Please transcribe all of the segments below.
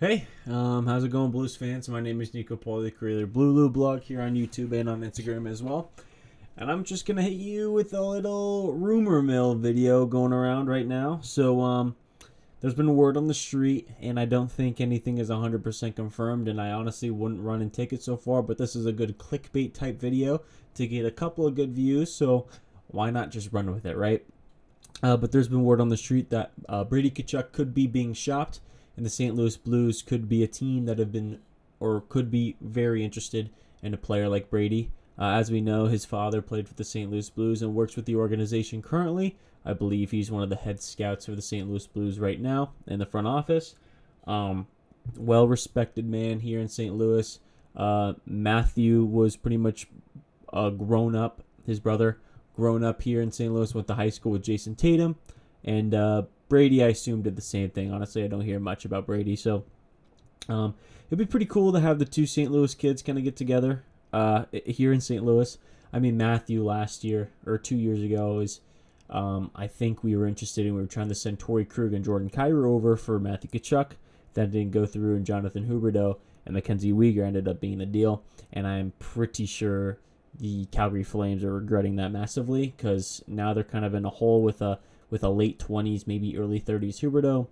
Hey, how's it going, Blues fans? My name is Nico Paul, the creator of Blue Lou blog here on YouTube and on Instagram as well. And I'm just gonna hit you with a little rumor mill video going around right now. There's been word on the street, and I don't think anything is 100% confirmed. And I honestly wouldn't run and take it so far, but this is a good clickbait type video to get a couple of good views. So why not just run with it, right? But there's been word on the street that Brady Tkachuk could be being shopped, and the St. Louis Blues could be a team that have been or could be very interested in a player like Brady. As we know, his father played for the St. Louis Blues and works with the organization currently. I believe he's one of the head scouts for the St. Louis Blues right now in the front office. Um, Well-respected man here in St. Louis. Matthew was pretty much grown up. His brother grown up here in St. Louis, went to high school with Jason Tatum, and Brady, I assume, did the same thing. Honestly, I don't hear much about Brady, so it'd be pretty cool to have the two St. Louis kids kind of get together here in St. Louis. I mean, Matthew last year or 2 years ago is, I think we were trying to send Torrey Krug and Jordan Kyrou over for Matthew Tkachuk. That didn't go through, and Jonathan Huberdeau and Mackenzie Weegar ended up being the deal. And I'm pretty sure the Calgary Flames are regretting that massively because now they're kind of in a hole with a late 20s, maybe early 30s Huberdeau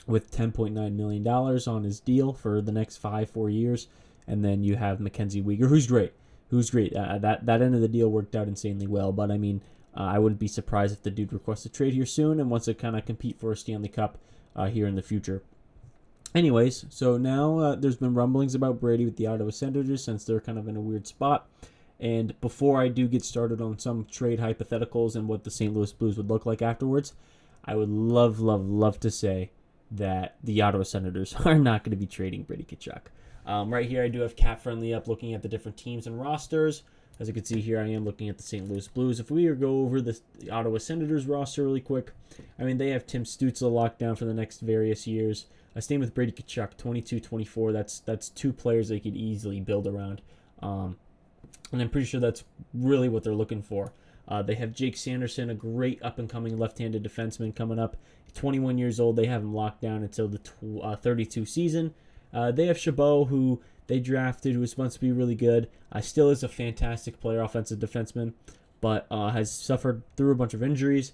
with $10.9 million on his deal for the next 4 years, and then you have Mackenzie Weegar, who's great. That end of the deal worked out insanely well, but I mean, I wouldn't be surprised if the dude requests a trade here soon and wants to kind of compete for a Stanley Cup here in the future. Anyways, so now there's been rumblings about Brady with the Ottawa Senators since they're kind of in a weird spot. And before I do get started on some trade hypotheticals and what the St. Louis Blues would look like afterwards, I would love to say that the Ottawa Senators are not going to be trading Brady Tkachuk. Right here, I do have Cap Friendly up looking at the different teams and rosters. As you can see here, I am looking at the St. Louis Blues. If we go over the Ottawa Senators roster really quick, I mean, they have Tim Stützle locked down for the next various years. Staying with Brady Tkachuk, 22-24. That's two players they could easily build around. And I'm pretty sure that's really what they're looking for. They have Jake Sanderson, a great up-and-coming left-handed defenseman coming up. 21 years old. They have him locked down until the 32 season. They have Chabot, who they drafted, who was supposed to be really good. Still is a fantastic player, offensive defenseman, but has suffered through a bunch of injuries.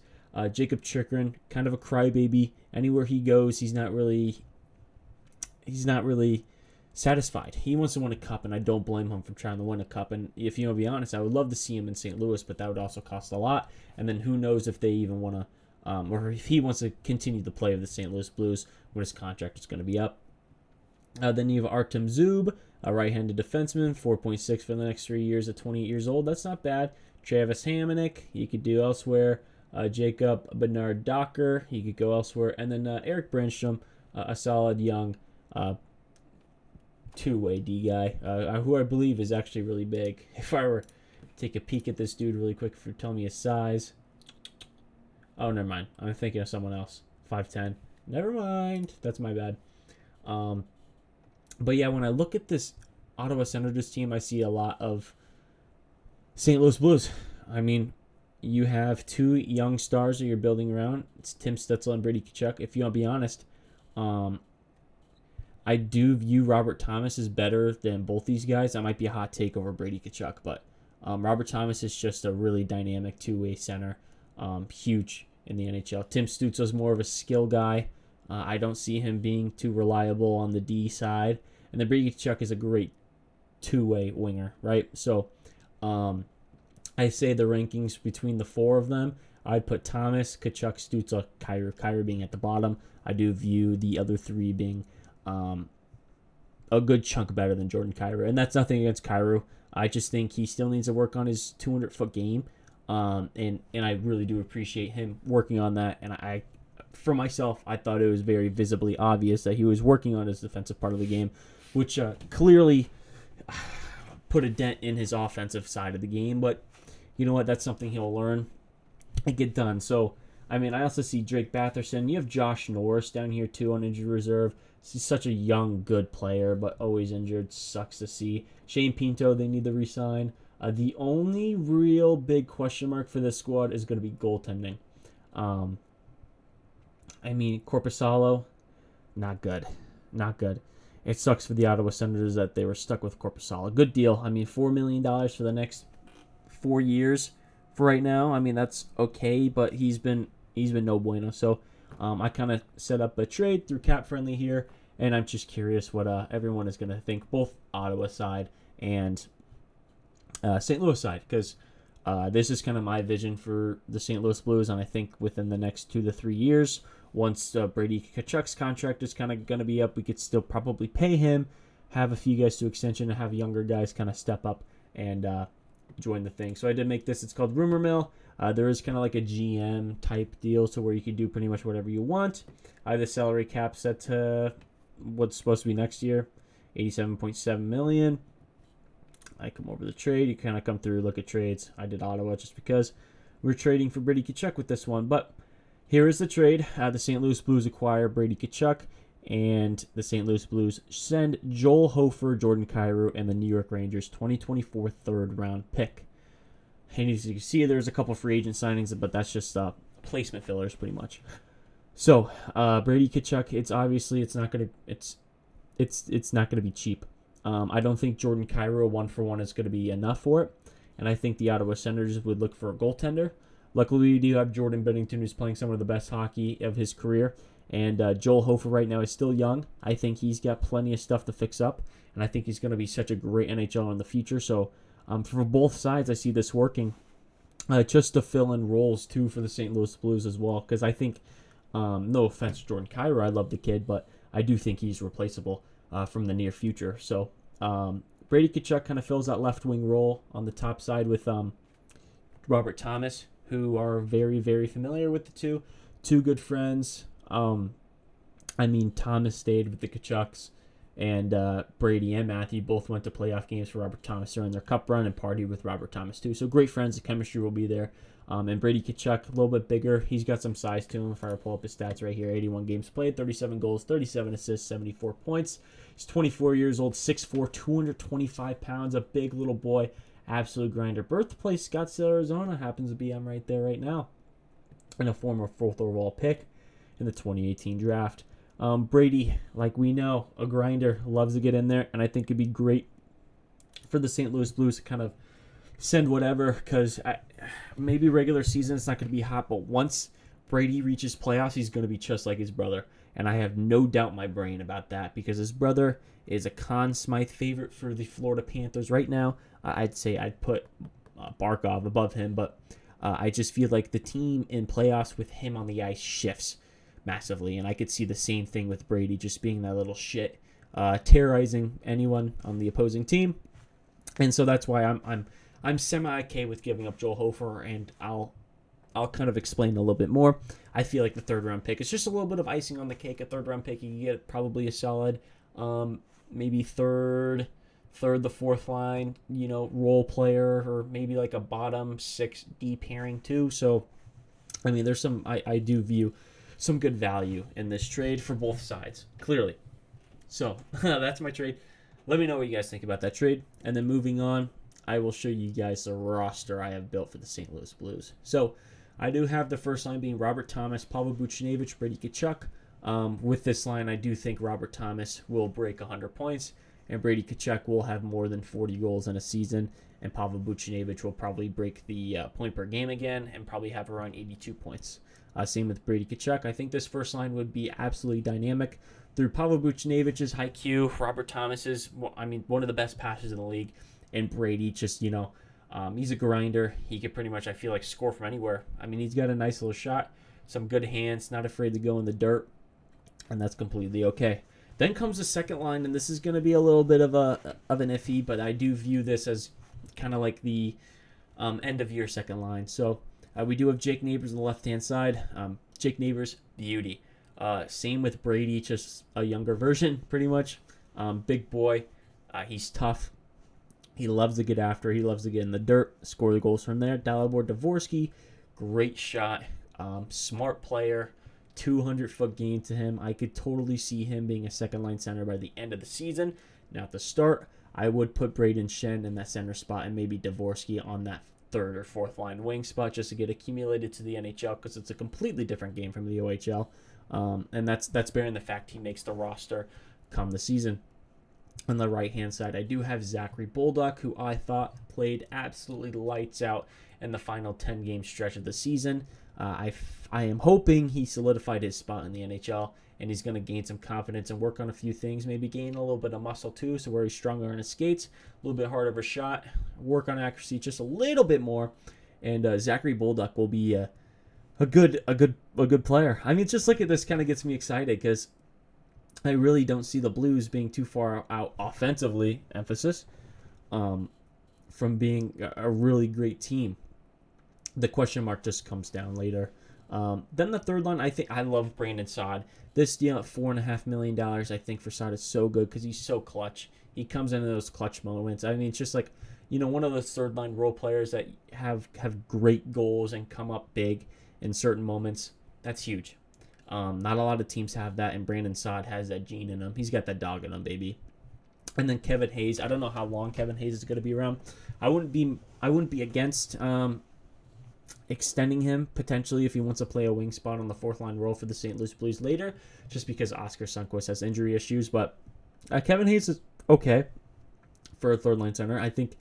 Jacob Chikrin, kind of a crybaby. Anywhere he goes, he's not really satisfied. He wants to win a cup, and I don't blame him for trying to win a cup. And if you want to be honest, I would love to see him in St. Louis, but that would also cost a lot. And then who knows if they even want to, or if he wants to continue the play of the St. Louis Blues when his contract is going to be up. Then you have Artem Zub, a right-handed defenseman, 4.6 for the next 3 years at 28 years old. That's not bad. Travis Hamonic, you could do elsewhere. Jacob Bernard Docker, he could go elsewhere. And then Eric Brandstrom, a solid young two-way D guy, who I believe is actually really big. If I were to take a peek at this dude really quick, for tell me his size. Oh, never mind. I'm thinking of someone else. 5'10". Never mind. That's my bad. But yeah, when I look at this Ottawa Senators team, I see a lot of St. Louis Blues. I mean, you have two young stars that you're building around. It's Tim Stützle and Brady Tkachuk. If you want to be honest, I do view Robert Thomas as better than both these guys. That might be a hot take over Brady Tkachuk, but Robert Thomas is just a really dynamic two-way center, huge in the NHL. Tim Stützle is more of a skill guy. I don't see him being too reliable on the D side. And then Brady Tkachuk is a great two-way winger, right? So I say the rankings between the four of them, I'd put Thomas, Tkachuk, Stützle, Kyrou being at the bottom. I do view the other three being a good chunk better than Jordan Kyrou. And that's nothing against Kyrou. I just think he still needs to work on his 200-foot game. And I really do appreciate him working on that. And for myself, I thought it was very visibly obvious that he was working on his defensive part of the game, which clearly put a dent in his offensive side of the game. But you know what? That's something he'll learn and get done. So, I mean, I also see Drake Batherson. You have Josh Norris down here, too, on injured reserve. He's such a young, good player, but always injured. Sucks to see. Shane Pinto, they need to re-sign. The only real big question mark for this squad is going to be goaltending. I mean, Corpusalo, not good. Not good. It sucks for the Ottawa Senators that they were stuck with Korpisalo. Good deal. I mean, $4 million for the next 4 years for right now. I mean, that's okay, but he's been no bueno. So I kind of set up a trade through Cap Friendly here, and I'm just curious what everyone is going to think, both Ottawa side and St. Louis side, because this is kind of my vision for the St. Louis Blues, and I think within the next 2 to 3 years, once Brady Tkachuk's contract is kind of going to be up, we could still probably pay him, have a few guys to extension, and have younger guys kind of step up and join the thing. So I did make this. It's called Rumor Mill. There is kind of like a GM type deal, so where you can do pretty much whatever you want. I have the salary cap set to what's supposed to be next year, $87.7 million. I come over the trade. You kind of come through, look at trades. I did Ottawa just because we're trading for Brady Tkachuk with this one. But here is the trade. The St. Louis Blues acquire Brady Tkachuk, and the St. Louis Blues send Joel Hofer, Jordan Kyrou, and the New York Rangers 2024 third-round pick. And as you can see, there's a couple free agent signings, but that's just placement fillers pretty much. So Brady Tkachuk, it's not gonna be cheap. I don't think Jordan Kyrou 1-for-1 is going to be enough for it, and I think the Ottawa Senators would look for a goaltender. Luckily, we do have Jordan Binnington, who's playing some of the best hockey of his career, and Joel Hofer right now is still young. I think he's got plenty of stuff to fix up, and I think he's going to be such a great NHL in the future. So for both sides, I see this working just to fill in roles, too, for the St. Louis Blues as well, because I think, no offense to Jordan Kyrou, I love the kid, but I do think he's replaceable from the near future. So Brady Tkachuk kind of fills that left wing role on the top side with Robert Thomas, who are very, very familiar with the two good friends. I mean, Thomas stayed with the Tkachuks, and Brady and Matthew both went to playoff games for Robert Thomas during their cup run and partied with Robert Thomas too. So great friends. The chemistry will be there. And Brady Tkachuk, a little bit bigger. He's got some size to him. If I pull up his stats right here, 81 games played, 37 goals, 37 assists, 74 points. He's 24 years old, 6'4", 225 pounds, a big little boy, absolute grinder. Birthplace, Scottsdale, Arizona, happens to be I'm right there right now. And a former 4th overall pick in the 2018 draft. Brady, like we know, a grinder, loves to get in there, and I think it'd be great for the St. Louis Blues to kind of send whatever, because maybe regular season it's not going to be hot, but once Brady reaches playoffs, he's going to be just like his brother. And I have no doubt in my brain about that, because his brother is a Conn Smythe favorite for the Florida Panthers right now. I'd say I'd put Barkov above him, but I just feel like the team in playoffs with him on the ice shifts massively, and I could see the same thing with Brady just being that little shit, terrorizing anyone on the opposing team. And so that's why I'm semi-okay with giving up Joel Hofer, and I'll kind of explain a little bit more. I feel like the third-round pick is just a little bit of icing on the cake. A third-round pick, you can get probably a solid, maybe third, the fourth line, role player, or maybe like a bottom 6 D pairing too. So, I mean, there's some, I do view some good value in this trade for both sides, clearly. So, that's my trade. Let me know what you guys think about that trade. And then moving on, I will show you guys the roster I have built for the St. Louis Blues. So, I do have the first line being Robert Thomas, Pavel Buchnevich, Brady Tkachuk. With this line, I do think Robert Thomas will break 100 points, and Brady Tkachuk will have more than 40 goals in a season, and Pavel Buchnevich will probably break the point per game again and probably have around 82 points. Same with Brady Tkachuk. I think this first line would be absolutely dynamic through Pavel Buchnevich's high Q, Robert Thomas's, one of the best passers in the league, and Brady just, he's a grinder. He could pretty much, I feel like, score from anywhere. I mean, he's got a nice little shot, some good hands, not afraid to go in the dirt, and that's completely okay. Then comes the second line, and this is going to be a little bit of an iffy, but I do view this as kind of like the end-of-year second line. So we do have Jake Neighbors on the left-hand side. Jake Neighbors, beauty. Same with Brady, just a younger version, pretty much. Big boy. He's tough. He loves to get after. He loves to get in the dirt, score the goals from there. Dalibor Dvorsky, great shot. Smart player. 200-foot game to him. I could totally see him being a second-line center by the end of the season. Now, at the start, I would put Braden Shen in that center spot and maybe Dvorsky on that third or fourth line wing spot just to get accumulated to the NHL, because it's a completely different game from the OHL. And that's bearing the fact he makes the roster come the season. On the right-hand side, I do have Zachary Bolduc, who I thought played absolutely lights out in the final 10-game stretch of the season. I am hoping he solidified his spot in the NHL, and he's going to gain some confidence and work on a few things, maybe gain a little bit of muscle too, so where he's stronger on his skates, a little bit harder of a shot, work on accuracy just a little bit more, and Zachary Bolduc will be a good player. I mean, just look at this, kind of gets me excited because I really don't see the Blues being too far out offensively, emphasis, from being a really great team. The question mark just comes down later. Then the third line, I love Brandon Saad. This deal at $4.5 million, I think for Saad is so good because he's so clutch. He comes into those clutch moments. I mean, it's just like, one of those third line role players that have great goals and come up big in certain moments. That's huge. Not a lot of teams have that, and Brandon Saad has that gene in him. He's got that dog in him, baby. And then Kevin Hayes. I don't know how long Kevin Hayes is going to be around. I wouldn't be against extending him potentially if he wants to play a wing spot on the fourth line role for the St. Louis Blues later, just because Oskar Sundqvist has injury issues. But Kevin Hayes is okay for a third line center. I think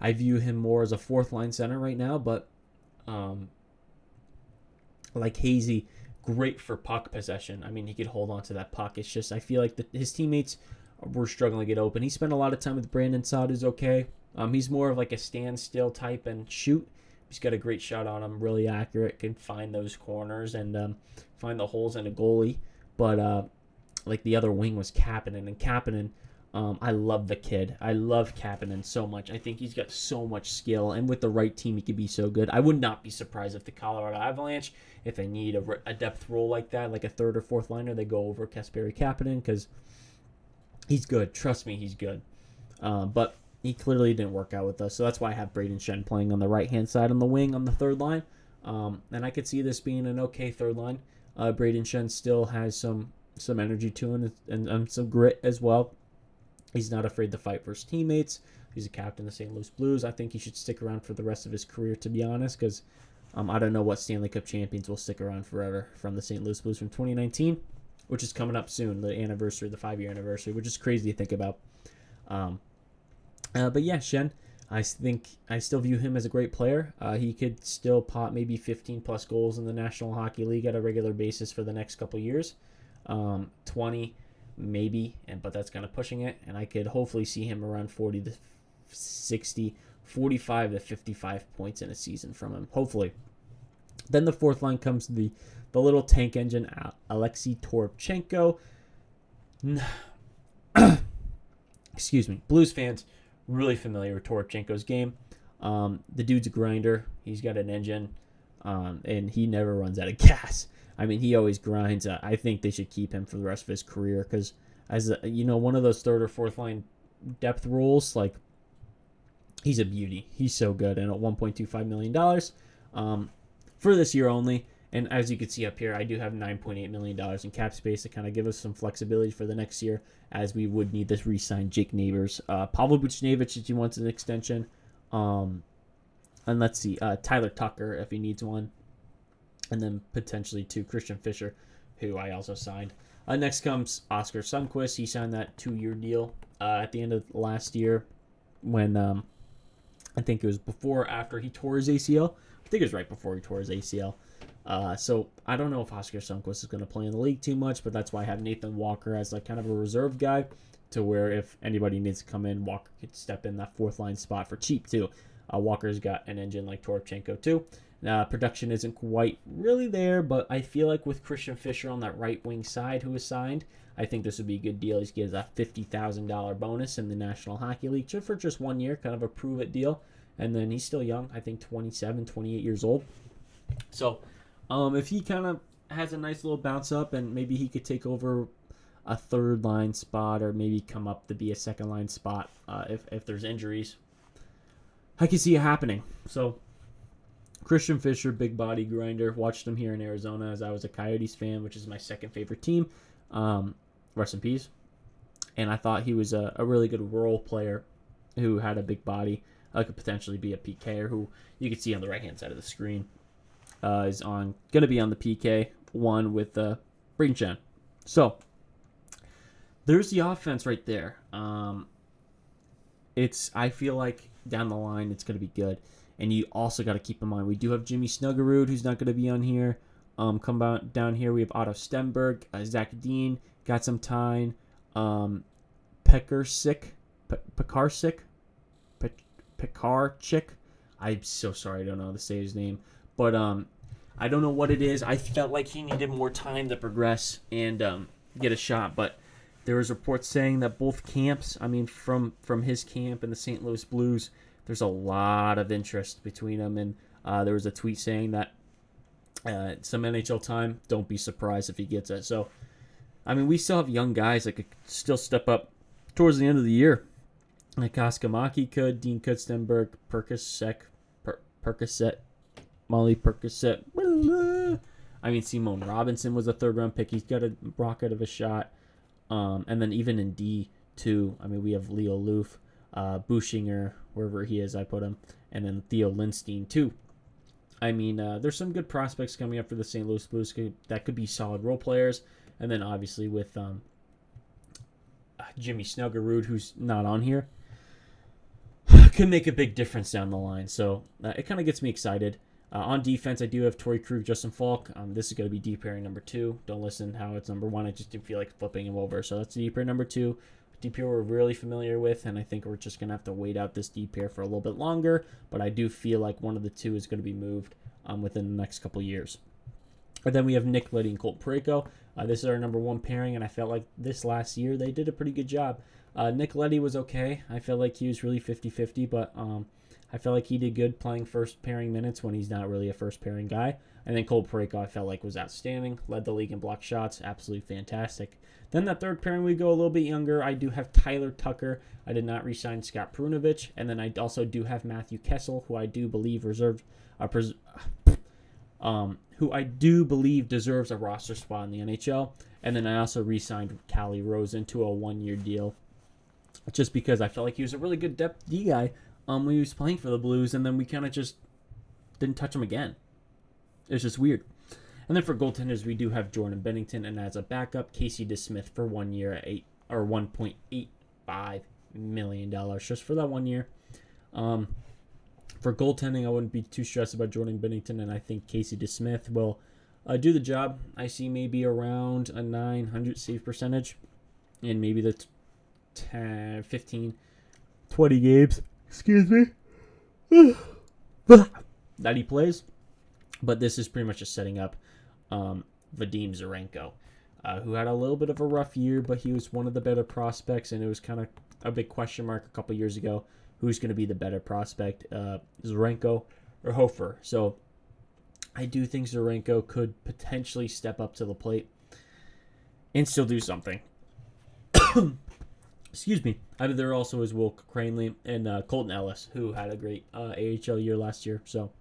I view him more as a fourth line center right now, but like Hazy, great for puck possession. I mean, he could hold on to that puck. It's just I feel like his teammates were struggling to get open. He spent a lot of time with Brandon Saad, who's okay. He's more of like a standstill type and shoot. He's got a great shot on him, really accurate, can find those corners and find the holes in a goalie. But like the other wing was Kapanen, and Kapanen, I love the kid. I love Kapanen so much. I think he's got so much skill, and with the right team, he could be so good. I would not be surprised if the Colorado Avalanche, if they need a depth role like that, like a third or fourth liner, they go over Kasperi Kapanen because he's good. Trust me, he's good. But he clearly didn't work out with us, so that's why I have Braden Shen playing on the right-hand side on the wing on the third line. And I could see this being an okay third line. Braden Shen still has some energy to him and some grit as well. He's not afraid to fight for his teammates. He's a captain of the St. Louis Blues. I think he should stick around for the rest of his career, to be honest, because I don't know what Stanley Cup champions will stick around forever from the St. Louis Blues from 2019, which is coming up soon, the 5-year anniversary, which is crazy to think about. But yeah, Shen, I think I still view him as a great player. He could still pop maybe 15-plus goals in the National Hockey League at a regular basis for the next couple years. 20 maybe, but that's kind of pushing it. And I could hopefully see him around 40 to 60, 45 to 55 points in a season from him, hopefully. Then the fourth line comes the little tank engine, Alexei Toropchenko. Excuse me. Blues fans really familiar with Toropchenko's game. The dude's a grinder. He's got an engine, and he never runs out of gas. I mean, he always grinds. I think they should keep him for the rest of his career because, as one of those third or fourth line depth roles, like he's a beauty. He's so good, and at $1.25 million for this year only. And as you can see up here, I do have $9.8 million in cap space to kind of give us some flexibility for the next year, as we would need this re-sign Jake Neighbors, Pavel Buchnevich if he wants an extension, and let's see, Tyler Tucker if he needs one, and then potentially to Christian Fischer, who I also signed. Next comes Oskar Sundqvist. He signed that 2-year deal at the end of last year when I think it was before or after he tore his ACL. I think it was right before he tore his ACL. So I don't know if Oskar Sundqvist is going to play in the league too much, but that's why I have Nathan Walker as like kind of a reserve guy, to where if anybody needs to come in, Walker could step in that fourth line spot for cheap too. Walker's got an engine like Toropchenko too. Production isn't quite really there, but I feel like with Christian Fischer on that right wing side who is signed, I think this would be a good deal. He gets a $50,000 bonus in the National Hockey League for just 1 year, kind of a prove-it deal. And then he's still young, I think 27, 28 years old. So if he kind of has a nice little bounce up and maybe he could take over a third line spot or maybe come up to be a second line spot if there's injuries, I can see it happening. So Christian Fischer, big body grinder. Watched him here in Arizona as I was a Coyotes fan, which is my second favorite team. Rest in peace. And I thought he was a really good role player who had a big body. Could potentially be a PKer who you can see on the right-hand side of the screen. Is going to be on the PK one with Braden Shen. So there's the offense right there. I feel like down the line it's going to be good. And you also got to keep in mind we do have Jimmy Snuggerud, who's not going to be on here. Down here we have Otto Stenberg, Zach Dean, got some time. Pekarczyk, Pekarczyk. I'm so sorry, I don't know how to say his name, but I don't know what it is. I felt like he needed more time to progress and get a shot, but there was reports saying that both camps, I mean, from his camp and the St. Louis Blues, there's a lot of interest between them, and there was a tweet saying that some NHL time, don't be surprised if he gets it. So, I mean, we still have young guys that could still step up towards the end of the year. Like Kaskamaki could, Dean Kutstenberg, Percocet, Molly Percocet. I mean, Simone Robinson was a third-round pick. He's got a rocket of a shot. And then even in D2, I mean, we have Leo Loof, Buschinger, wherever he is, I put him, and then Theo Lindstein, too. I mean, there's some good prospects coming up for the St. Louis Blues that could be solid role players. And then, obviously, with Jimmy Snuggerud, who's not on here, could make a big difference down the line. So it kind of gets me excited. On defense, I do have Torrey Krug, Justin Falk. This is going to be D pairing number 2. Don't listen how it's number 1. I just didn't feel like flipping him over. So that's D pair number 2. D pair we're really familiar with, and I think we're just going to have to wait out this D pair for a little bit longer. But I do feel like one of the two is going to be moved within the next couple years. And then we have Nick Leddy and Colt Parayko. This is our number 1 pairing, and I felt like this last year they did a pretty good job. Nick Leddy was okay. I felt like he was really 50-50, but I felt like he did good playing first pairing minutes when he's not really a first pairing guy. And then Colt Parayko I felt like was outstanding. Led the league in block shots. Absolutely fantastic. Then that third pairing we go a little bit younger. I do have Tyler Tucker. I did not re-sign Scott Perunovich. And then I also do have Matthew Kessel, who I do believe deserves a roster spot in the NHL. And then I also re-signed Callie Rose into a 1-year deal, just because I felt like he was a really good depth D guy when he was playing for the Blues, and then we kind of just didn't touch him again. It's just weird. And then for goaltenders, we do have Jordan Bennington, and as a backup, Casey DeSmith for 1 year at $1.85 million just for that 1 year. For goaltending, I wouldn't be too stressed about Jordan Bennington, and I think Casey DeSmith will do the job. I see maybe around a 900 save percentage, and maybe the 10, 15, 20 games, that he plays. But this is pretty much just setting up Vadim Zarenko, who had a little bit of a rough year, but he was one of the better prospects, and it was kind of a big question mark a couple years ago. Who's going to be the better prospect, Zarenko or Hofer? So I do think Zarenko could potentially step up to the plate and still do something. Excuse me. Out of there also is Will Cranley and Colton Ellis, who had a great AHL year last year. So,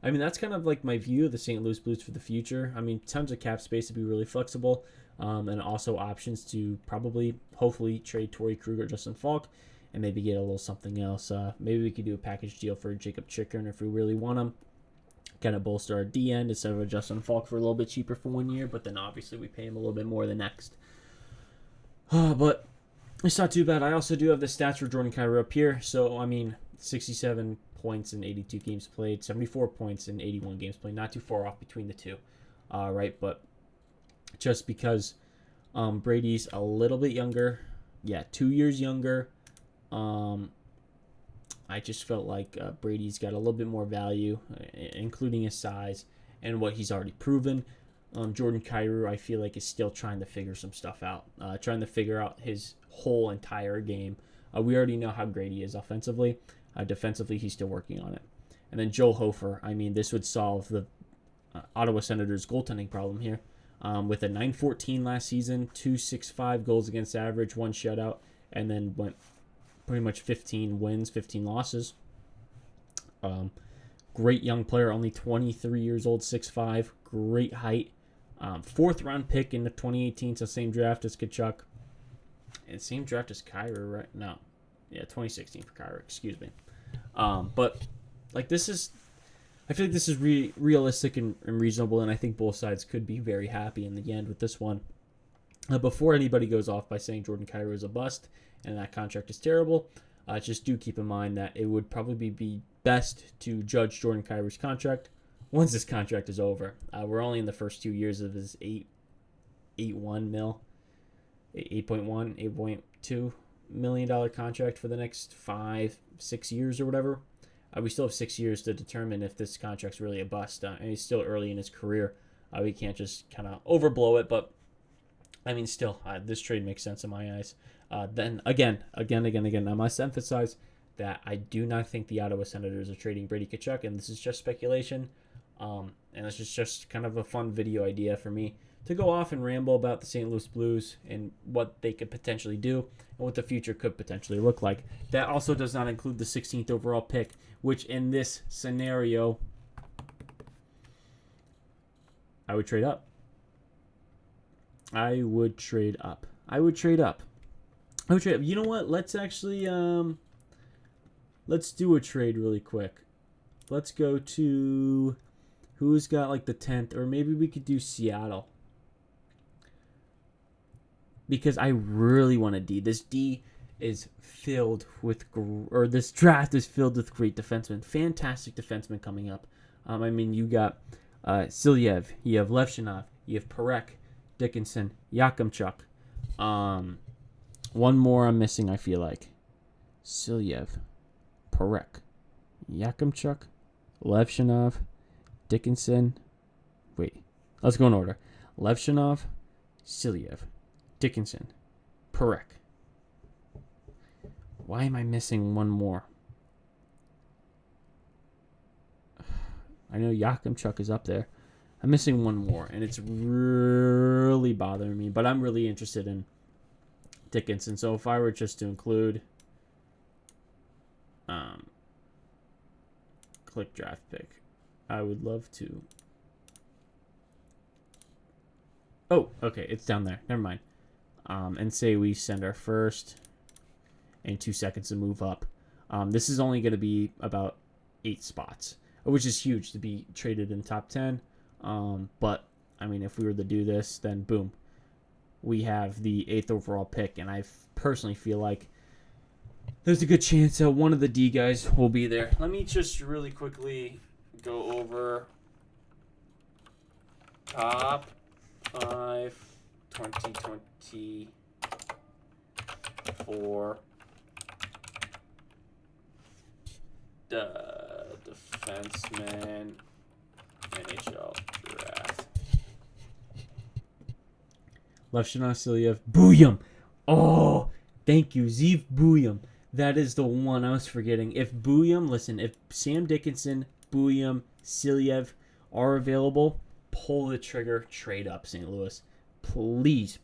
I mean, that's kind of like my view of the St. Louis Blues for the future. I mean, tons of cap space to be really flexible, and also options to probably, hopefully, trade Torrey Krug or Justin Falk and maybe get a little something else. Maybe we could do a package deal for Jacob Chicken if we really want him. Kind of bolster our D end instead of a Justin Falk for a little bit cheaper for 1 year, but then obviously we pay him a little bit more the next. But it's not too bad. I also do have the stats for Jordan Kyrou up here. So, I mean, 67 points in 82 games played, 74 points in 81 games played. Not too far off between the two, right? But just because Brady's a little bit younger, 2 years younger, I just felt like Brady's got a little bit more value, including his size and what he's already proven. Jordan Kyrou, I feel like, is still trying to figure some stuff out, trying to figure out his whole entire game. We already know how great he is offensively. Defensively, he's still working on it. And then Joel Hofer, I mean, this would solve the Ottawa Senators' goaltending problem here. With a .914 last season, 2.65 goals against average, 1 shutout, and then went pretty much 15 wins, 15 losses. Great young player, only 23 years old, 6'5", great height. 4th round pick in the 2018, so same draft as Tkachuk. And same draft as Kyrou, right? No. Yeah, 2016 for Kyrou, excuse me. But, like, this is... I feel like this is realistic and reasonable, and I think both sides could be very happy in the end with this one. Before anybody goes off by saying Jordan Kyrou is a bust and that contract is terrible, just do keep in mind that it would probably be best to judge Jordan Kyrou's contract once this contract is over. We're only in the first 2 years of his 8.1 mil, 8.2 million dollar contract for the next 5-6 years or whatever. We still have 6 years to determine if this contract's really a bust. And he's still early in his career. We can't just kind of overblow it, but I mean, still, this trade makes sense in my eyes. Then again, I must emphasize that I do not think the Ottawa Senators are trading Brady Tkachuk, and this is just speculation. And this is just kind of a fun video idea for me to go off and ramble about the St. Louis Blues and what they could potentially do and what the future could potentially look like. That also does not include the 16th overall pick, which in this scenario, I would trade up. I would trade up. You know what? Let's actually let's do a trade really quick. Let's go to who's got like the 10th, or maybe we could do Seattle. Because I really want a D. This D is filled with, or this draft is filled with great defensemen. Fantastic defensemen coming up. I mean, you got Silyev, you have Levshinov, you have Parek, Dickinson, Yakimchuk. One more I'm missing, I feel like. Silyev, Parek, Yakimchuk, Levshinov, Dickinson. Wait, let's go in order. Levshinov, Silyev, Dickinson, Parek. Why am I missing one more? I know Yakimchuk is up there. I'm missing one more, and it's really bothering me. But I'm really interested in Dickinson. So if I were just to include click draft pick, I would love to. Oh, okay, it's down there. Never mind. And say we send our first in 2 seconds to move up. This is only going to be about 8 spots, which is huge to be traded in top 10. But I mean, if we were to do this, then boom, we have the 8th overall pick, and I personally feel like there's a good chance that one of the D guys will be there. Let me just really quickly go over top 5 2024 defenseman NHL draft. Levshinov, Silyev, Booyam. Oh, thank you, Zeev Booyam. That is the one I was forgetting. If Booyam, listen, if Sam Dickinson, Booyam, Silyev are available, pull the trigger, trade up, St. Louis. Please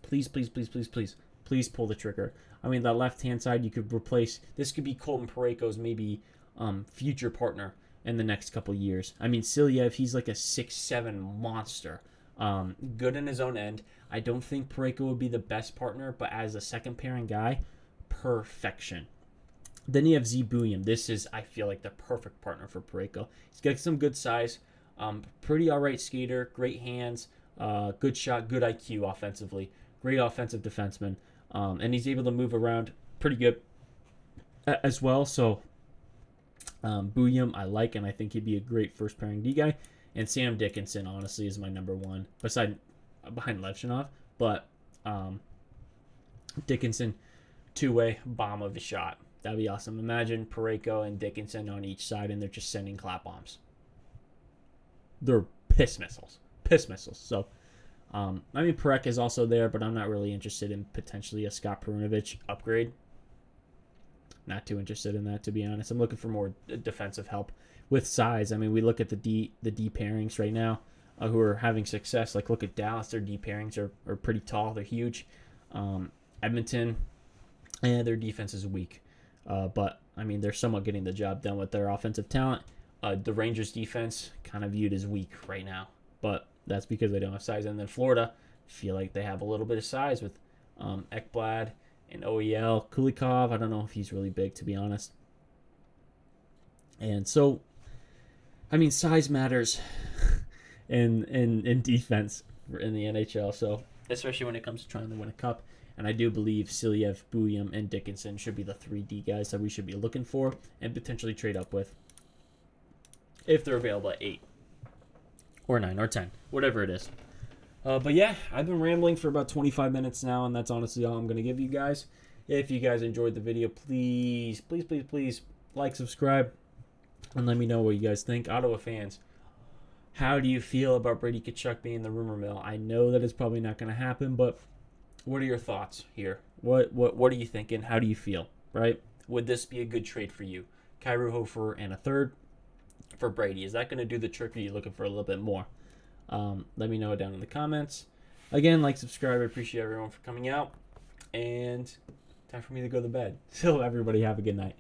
pull the trigger. I mean, that left-hand side, you could replace, this could be Colton Parayko's maybe future partner in the next couple years. I mean, Silyev, he's like a 6'7" monster. Good in his own end. I don't think Parayko would be the best partner, but as a second pairing guy, perfection. Then you have Z Booyam. This is, I feel like, the perfect partner for Parayko. He's got some good size, pretty alright skater, great hands, good shot, good IQ offensively, great offensive defenseman, and he's able to move around pretty good as well. So Booyam I like, and I think he'd be a great first pairing D guy. And Sam Dickinson, honestly, is my number one, behind Levshinov. But Dickinson, two-way bomb of a shot. That'd be awesome. Imagine Parayko and Dickinson on each side, and they're just sending clap bombs. They're piss missiles. So, I mean, Parek is also there, but I'm not really interested in potentially a Scott Perunovich upgrade. Not too interested in that, to be honest. I'm looking for more defensive help with size. I mean, we look at the D pairings right now who are having success. Like, look at Dallas. Their D pairings are pretty tall. They're huge. Edmonton, their defense is weak. But, I mean, they're somewhat getting the job done with their offensive talent. The Rangers' defense kind of viewed as weak right now. But that's because they don't have size. And then Florida, feel like they have a little bit of size with Ekblad and OEL. Kulikov, I don't know if he's really big, to be honest. And so, I mean, size matters in defense in the NHL. So especially when it comes to trying to win a cup. And I do believe Silyev, Buyam, and Dickinson should be the 3D guys that we should be looking for and potentially trade up with if they're available at 8 or 9 or 10, whatever it is. But yeah, I've been rambling for about 25 minutes now, and that's honestly all I'm going to give you guys. If you guys enjoyed the video, please like, subscribe, and let me know what you guys think. Ottawa fans, how do you feel about Brady Tkachuk being the rumor mill? I know that it's probably not going to happen, but what are your thoughts here? What are you thinking? How do you feel, right? Would this be a good trade for you? Kyrou Hofer and a third for Brady. Is that going to do the trick, or are you looking for a little bit more? Let me know down in the comments. Again, like, subscribe. I appreciate everyone for coming out. And time for me to go to bed. So everybody have a good night.